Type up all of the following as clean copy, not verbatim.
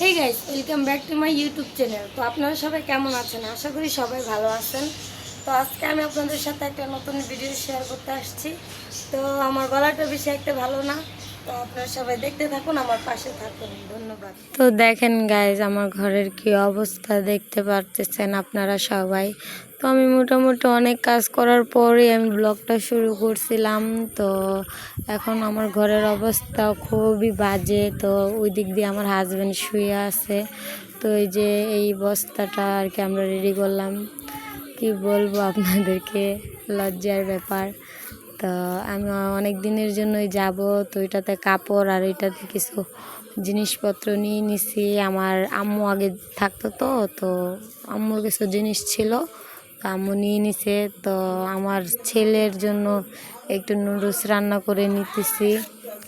Hey guys, welcome back to my YouTube channel. তো আপনারা সবাই কেমন আছেন? আশা করি সবাই ভালো আছেন। তো আজকে আমি আপনাদের সাথে একটা নতুন ভিডিও শেয়ার করতে আসছি। তো আমার গলাটা বেশি একটা ভালো না, তো আপনারা সবাই দেখতে থাকুন, আমার পাশে থাকুন। ধন্যবাদ। তো দেখেন গাইস, আমার ঘরের কি অবস্থা দেখতে পারতেছেন আপনারা সবাই। তো আমি মোটামুটি অনেক কাজ করার পরে আমি ব্লগটা শুরু করছিলাম। তো এখন আমার ঘরের অবস্থা খুবই বাজে। তো ওই দিক দিয়ে আমার হাজব্যান্ড শুয়ে আছে। তো এই যে এই বস্তাটা আর কি আমরা রেডি করলাম। কি বলবো আপনাদেরকে, লজ্জার ব্যাপার। তো আমি অনেক দিনের জন্যই যাব। তো এটাতে কাপড় আর এটাতে কিছু জিনিসপত্র নিয়ে নিছি। আমার আম্মু আগে থাকতো, তো আম্মুর কিছু জিনিস ছিল, তো আম্মু নিয়ে নিছে। তো আমার ছেলের জন্য একটু নুডলস রান্না করে নিতেছি,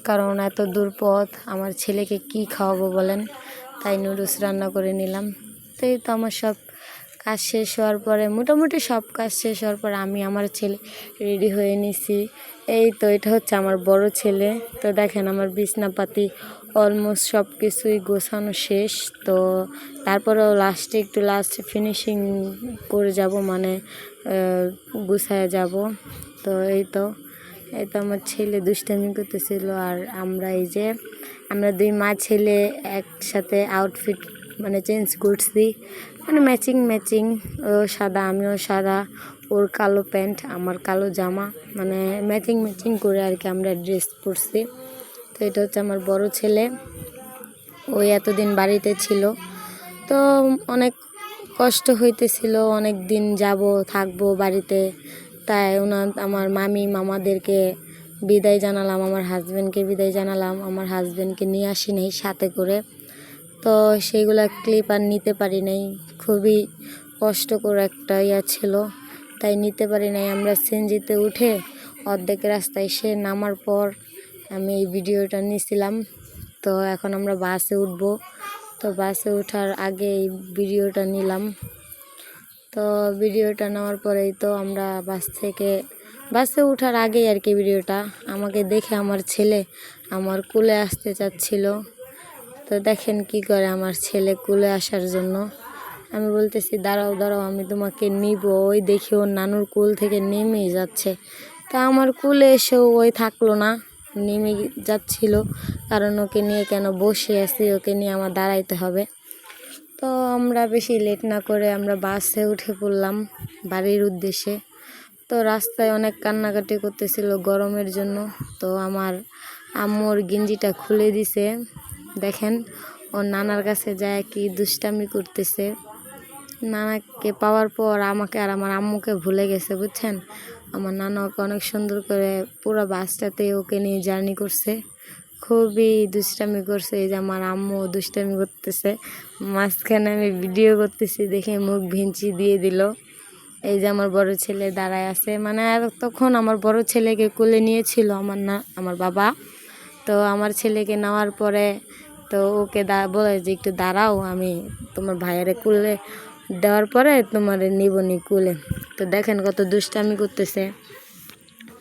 কারণ এত দূর পথ আমার ছেলেকে কি খাওয়াবো বলেন। তাই নুডলস রান্না করে নিলাম। তো এই তো আমার সব কাজ শেষ হওয়ার পরে, মোটামুটি সব কাজ শেষ হওয়ার পর আমি আমার ছেলে রেডি হয়ে নিছি। এই তো এটা হচ্ছে আমার বড় ছেলে। তো দেখেন আমার বিছনাপাতি অলমোস্ট সব কিছুই গোছানো শেষ। তো তারপরেও লাস্টে ফিনিশিং করে যাব, মানে গুছায় যাব। তো এই তো আমার ছেলে দুষ্টামি করতেছিল, আর আমরা দুই মা ছেলে একসাথে আউটফিট মানে চেঞ্জ করছি, মানে ম্যাচিং। ও সাদা, আমিও সাদা, ওর কালো প্যান্ট আমার কালো জামা, মানে ম্যাচিং করে আর কি আমরা ড্রেস পরছি। তো এটা হচ্ছে আমার বড় ছেলে। ওই এতদিন বাড়িতে ছিল, তো অনেক কষ্ট হইতেছিল, অনেক দিন থাকবো বাড়িতে। তাই আমার মামাদেরকে বিদায় জানালাম, আমার হাজব্যান্ডকে বিদায় জানালাম। আমার হাজব্যান্ডকে নিয়ে আসি নাই সাথে করে, তো সেইগুলা ক্লিপ আর নিতে পারি নাই। খুবই কষ্টকর একটা ছিল, তাই নিতে পারি নাই। আমরা সিএনজিতে উঠে অর্ধেক রাস্তায় এসে নামার পর আমি এই ভিডিওটা নিয়েছিলাম। তো এখন আমরা বাসে উঠবো। তো বাসে ওঠার আগে এই ভিডিওটা নিলাম। তো ভিডিওটা নেওয়ার পরেই তো আমরা বাসে ওঠার আগেই আর কি ভিডিওটা, আমাকে দেখে আমার ছেলে আমার কোলে আসতে চাচ্ছিল। তো দেখেন কি করে আমার ছেলে কোলে আসার জন্য। আমি বলতেছি দাঁড়াও আমি তোমাকে নিব। ওই দেখি ওর নানুর কোল থেকে নেমেই যাচ্ছে। তা আমার কোলে এসেও ওই থাকলো না, নেমে যাচ্ছিল। কারণ ওকে নিয়ে কেন বসে আছি, ওকে নিয়ে আমার দাঁড়াইতে হবে। তো আমরা বেশি লেট না করে আমরা বাসে উঠে পড়লাম বাড়ির উদ্দেশ্যে। তো রাস্তায় অনেক কান্নাকাটি করতেছিল গরমের জন্য। তো আমার আম্মুর গেঞ্জিটা খুলে দিছে। দেখেন ওর নানার কাছে যায় কি দুষ্টামি করতেছে। নানাকে পাওয়ার পর আমাকে আর আমার আম্মুকে ভুলে গেছে, বুঝছেন। আমার নানা ওকে অনেক সুন্দর করে পুরো বাসটাতে ওকে নিয়ে জার্নি করছে, খুবই দুষ্টামি করছে। এই যে আমার আম্মু দুষ্টামি করতেছে, মাঝখানে আমি ভিডিও করতেছি দেখে মুখ ভিঞ্চি দিয়ে দিল। এই যে আমার বড় ছেলে দাঁড়ায় আছে, মানে তখন আমার বড় ছেলেকে কোলে নিয়েছিল আমার বাবা। তো আমার ছেলেকে নেওয়ার পরে তো ওকে বলে যে একটু দাঁড়াও, আমি তোমার ভাইয়ারে কোলে দেওয়ার পরে তোমার নিবনি কোলে। তো দেখেন কত দুষ্টামি করতেছে,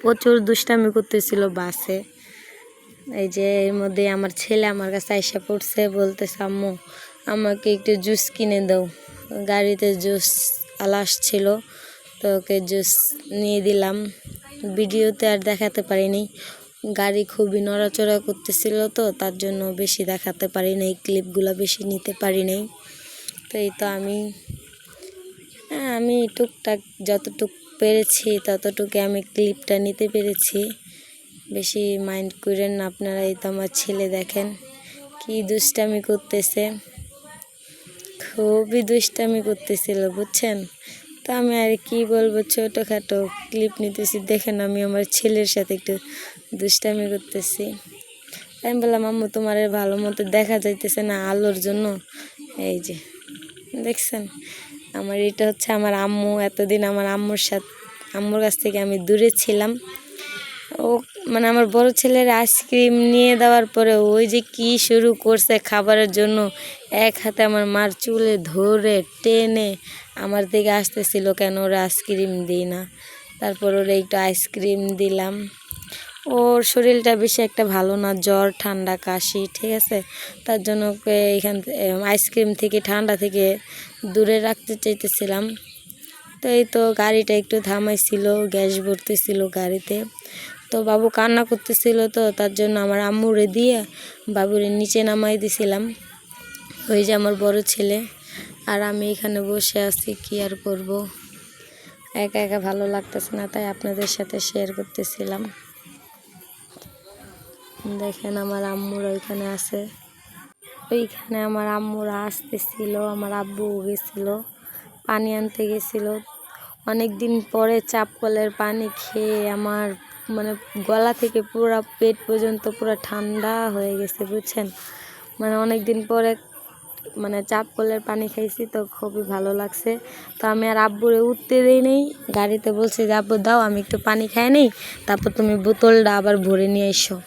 প্রচুর দুষ্টামি করতেছিল বাসে। এই যে এর মধ্যে আমার ছেলে আমার কাছে এসে পড়ছে, বলতেছে আম্মু আমাকে একটু জুস কিনে দাও। গাড়িতে জুস আলা আসছিল, তো ওকে জুস নিয়ে দিলাম। ভিডিওতে আর দেখাতে পারিনি, গাড়ি খুবই নড়াচড়া করতেছিল, তো তার জন্য বেশি দেখাতে পারি নাই, ক্লিপগুলো বেশি নিতে পারি নাই। তো এই তো আমি টুকটাক যতটুক পেরেছি ততটুকু আমি ক্লিপটা নিতে পেরেছি, বেশি মাইন্ড করেন না আপনারা। এই তো আমার ছেলে দেখেন কি দুষ্টামি করতেছে, খুবই দুষ্টামি করতেছিল, বুঝছেন। তো আমি আর কি বলবো, ছোটোখাটো ক্লিপ নিতেছি। দেখেন আমি আমার ছেলের সাথে একটু দুষ্টামি করতেছি। আমি বললাম আম্মু তোমার ভালো মতো দেখা যাইতেছে না আলোর জন্য। এই যে দেখছেন, এটা হচ্ছে আমার আম্মু। এতদিন আমার আম্মুর কাছ থেকে আমি দূরে ছিলাম। ও মানে আমার বড় ছেলের আইসক্রিম নিয়ে দেওয়ার পরে ওই যে কি শুরু করছে খাবারের জন্য, এক হাতে আমার মার চুলে ধরে টেনে আমার দিকে আসতেছিল, কেন ওরা আইসক্রিম দিই না। তারপর ওরা একটু আইসক্রিম দিলাম। ওর শরীরটা বেশি একটা ভালো না, জ্বর ঠান্ডা কাশি, ঠিক আছে। তার জন্য ওকে এখান আইসক্রিম থেকে ঠান্ডা থেকে দূরে রাখতে চাইতেছিলাম। তো এই তো গাড়িটা একটু থামাইছিল, গ্যাস ভরতেছিল গাড়িতে। তো বাবু কান্না করতেছিল, তো তার জন্য আমার আম্মুরে দিয়ে বাবুরে নিচে নামাই দিছিলাম। ওই যে আমার বড় ছেলে, আর আমি এখানে বসে আছি, কি আর করব, একা একা ভালো লাগতেছে না, তাই আপনাদের সাথে শেয়ার করতেছিলাম। দেখেন আমার আম্মুরা ওইখানে আছে, ওইখানে আমার আম্মুরা আসতেছিল, আমার আব্বু গেছিল পানি আনতে গেছিল। অনেক দিন পরে চাপ কলের পানি খেয়ে আমার মানে গলা থেকে পুরো পেট পর্যন্ত পুরো ঠান্ডা হয়ে গেছে, বুঝছেন। মানে অনেক দিন পরে মানে চাপ কলের পানি খাইছি, তো খুবই ভালো লাগছে। তো আমি আর আব্বুরে উঠতে দিই নেই, গাড়িতে বলছি যে আব্বু দাও আমি একটু পানি খাই নেই, তারপর তুমি বোতলটা আবার ভরে নিয়ে এসো।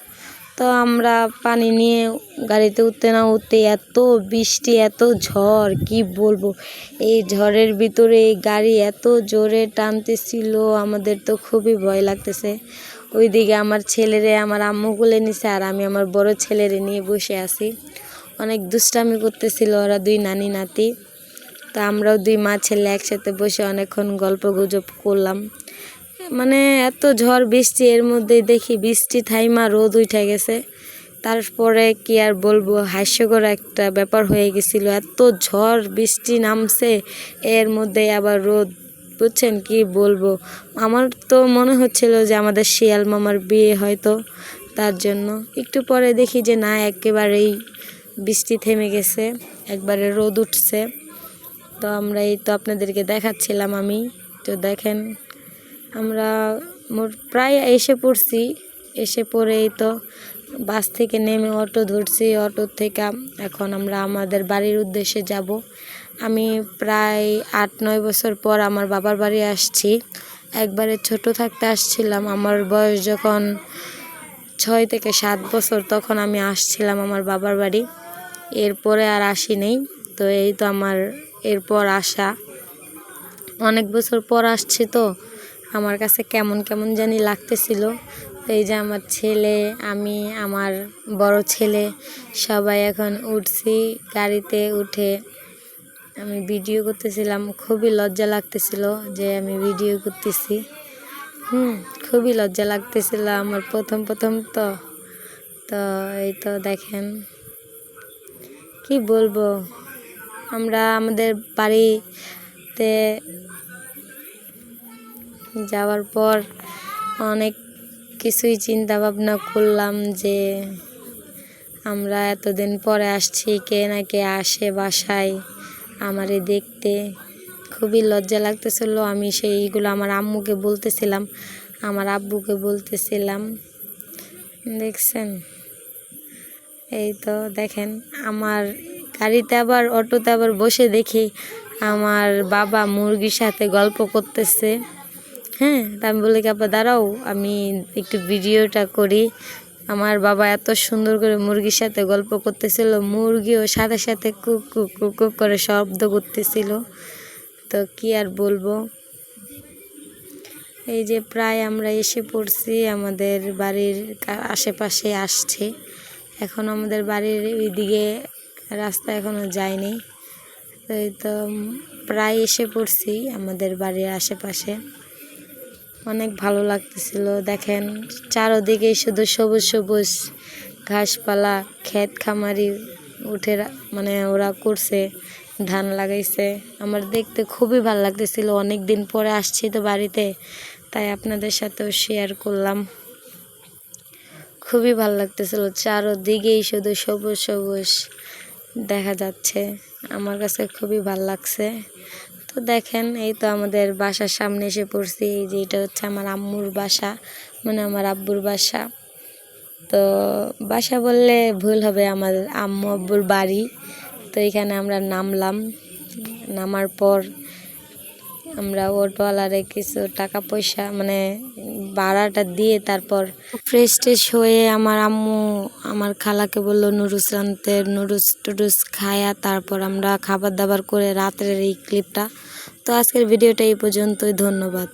তো আমরা পানি নিয়ে গাড়িতে উঠতে না উঠতে এত বৃষ্টি, এত ঝড়, কি বলবো। এই ঝড়ের ভিতরে এই গাড়ি এত জোরে টানতেছিল, আমাদের তো খুবই ভয় লাগতেছে। ওইদিকে আমার ছেলেরে আমার আম্মু কোলে নিছে, আর আমি আমার বড় ছেলেরে নিয়ে বসে আছি। অনেক দুষ্টামি করতেছিল ওরা, দুই নানি নাতি। তো আমরাও দুই মা ছেলে একসাথে বসে অনেকক্ষণ গল্প গুজব করলাম। মানে এত ঝড় বৃষ্টি, এর মধ্যেই দেখি বৃষ্টি থাইমা রোদ উঠে গেছে। তারপরে কি আর বলবো, হাস্যকর একটা ব্যাপার হয়ে গেছিলো। এত ঝড় বৃষ্টি নামছে, এর মধ্যে আবার রোদ, বুঝছেন, কি বলবো। আমার তো মনে হচ্ছিল যে আমাদের শিয়াল মামার বিয়ে হয়তো, তার জন্য। একটু পরে দেখি যে না, একেবারেই বৃষ্টি থেমে গেছে, একবারে রোদ উঠছে। তো আমরা এই তো আপনাদেরকে দেখাচ্ছিলাম আমি। তো দেখেন আমরা প্রায় এসে পড়ছি, এসে পড়েই তো বাস থেকে নেমে অটো ধরছি, অটো থেকে এখন আমরা আমাদের বাড়ির উদ্দেশ্যে যাব। আমি প্রায় 8-9 বছর পর আমার বাবার বাড়ি আসছি। একবারে ছোট থাকতে আসছিলাম, আমার বয়স যখন 6 থেকে 7 বছর, তখন আমি আসছিলাম আমার বাবার বাড়ি। এরপরে আর আসি নেই। তো এই তো আমার এরপর আসা, অনেক বছর পর আসছি, তো আমার কাছে কেমন কেমন জানি লাগতেছিল। এই যে আমার ছেলে, আমি, আমার বড় ছেলে সবাই এখন উঠছি গাড়িতে। উঠে আমি ভিডিও করতেছিলাম, খুবই লজ্জা লাগতেছিল যে আমি ভিডিও করতেছি। খুবই লজ্জা লাগতেছিল আমার প্রথম প্রথম। তো তো এই তো দেখেন, কি বলবো, আমরা আমাদের বাড়িতে যাওয়ার পর অনেক কিছুই চিন্তা ভাবনা করলাম যে আমরা এতদিন পরে আসছি, কে না কে আসে বাসায় আমারে দেখতে। খুবই লজ্জা লাগতেছিল। আমি সেইগুলো আমার আম্মুকে বলতেছিলাম, আমার আব্বুকে বলতেছিলাম। দেখছেন, এই তো দেখেন আমার গাড়িতে আবার অটোতে আবার বসে দেখি আমার বাবা মুরগির সাথে গল্প করতেছে। হ্যাঁ, তা আমি বলি কি আব্বা দাঁড়াও, আমি একটু ভিডিওটা করি। আমার বাবা এত সুন্দর করে মুরগির সাথে গল্প করতেছিল, মুরগিও সাথে সাথে কুক কুক কুক কুক করে শব্দ করতেছিল। তো কি আর বলবো, এই যে প্রায় আমরা এসে পড়ছি, আমাদের বাড়ির আশেপাশে আসছে। এখন আমাদের বাড়ির ওইদিকে রাস্তা এখনো যায়নি। তো এই তো প্রায় এসে পড়ছি আমাদের বাড়ির আশেপাশে। অনেক ভালো লাগতেছিল। দেখেন চারদিকেই শুধু সবুজ সবুজ ঘাসপালা, ক্ষেত খামারি উঠে মানে ওরা করছে, ধান লাগাইছে। আমার দেখতে খুবই ভালো লাগতেছিল। অনেক দিন পরে আসছি তো বাড়িতে, তাই আপনাদের সাথেও শেয়ার করলাম। খুবই ভালো লাগতেছিল, চারদিকেই শুধু সবুজ সবুজ দেখা যাচ্ছে, আমার কাছে খুবই ভালো লাগছে। তো দেখেন এই তো আমাদের বাসার সামনে এসে পড়ছি। এই যে এটা হচ্ছে আমার আম্মুর বাসা, মানে আমার আব্বুর বাসা। তো বাসা বললে ভুল হবে, আমার আম্মু আব্বুর বাড়ি। তো এখানে আমরা নামলাম, নামার পর আমরা অটোওয়ালারে কিছু টাকা পয়সা মানে ভাড়াটা দিয়ে তারপর ফ্রেশ ট্রেশ হয়ে আমার আম্মু আমার খালাকে বললো নুডলস রানতে, নুডলস টুডলস খায়া তারপর আমরা খাবার দাবার করে রাতের এই ক্লিপটা। তো আজকের ভিডিওটা এই পর্যন্তই, ধন্যবাদ।